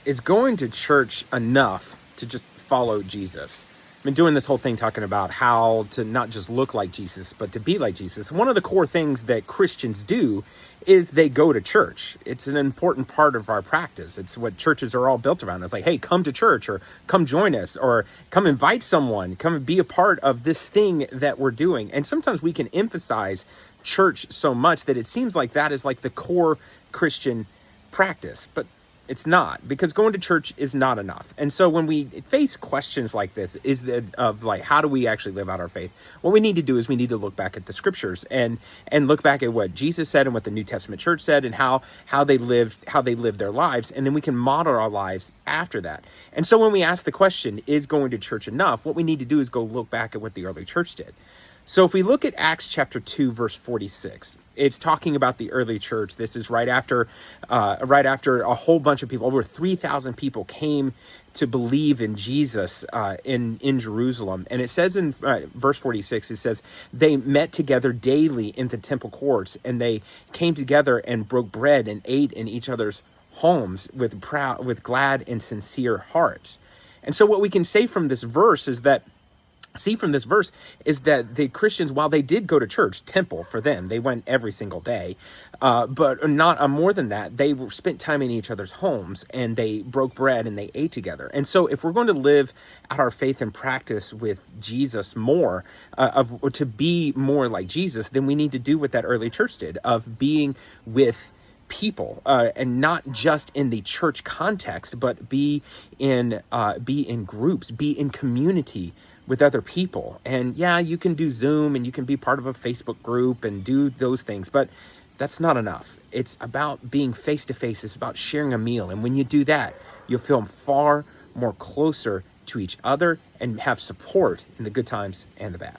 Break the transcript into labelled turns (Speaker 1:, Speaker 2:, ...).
Speaker 1: is going to church enough to just follow Jesus? I've been doing this whole thing talking about how to not just look like Jesus, but to be like Jesus. One of the core things that Christians do is they go to church. It's an important part of our practice. It's what churches are all built around. It's like, hey, come to church, or come join us, or come invite someone, come and be a part of this thing that we're doing. And sometimes we can emphasize church so much that it seems like that is like the core Christian practice, but it's not, because going to church is not enough. And so when we face questions like this, of like, how do we actually live out our faith? What we need to do is we need to look back at the scriptures and look back at what Jesus said and what the New Testament church said, and how they lived their lives. And then we can model our lives after that. And so when we ask the question, is going to church enough? What we need to do is go look back at what the early church did. So if we look at Acts chapter 2, verse 46, it's talking about the early church. This is right after a whole bunch of people, over 3,000 people came to believe in Jesus in Jerusalem. And it says in verse 46, it says, they met together daily in the temple courts, and they came together and broke bread and ate in each other's homes with glad and sincere hearts. And so what we can say from this verse is that the Christians, while they did go to church, temple for them, they went every single day, but not more than that, they spent time in each other's homes, and they broke bread and they ate together. And so if we're going to live out our faith and practice with Jesus more, to be more like Jesus, then we need to do what that early church did, of being with people, and not just in the church context, but be in groups, be in community with other people. And yeah, you can do Zoom and you can be part of a Facebook group and do those things, but that's not enough. It's about being face to face. It's about sharing a meal. And when you do that, you'll feel far more closer to each other and have support in the good times and the bad.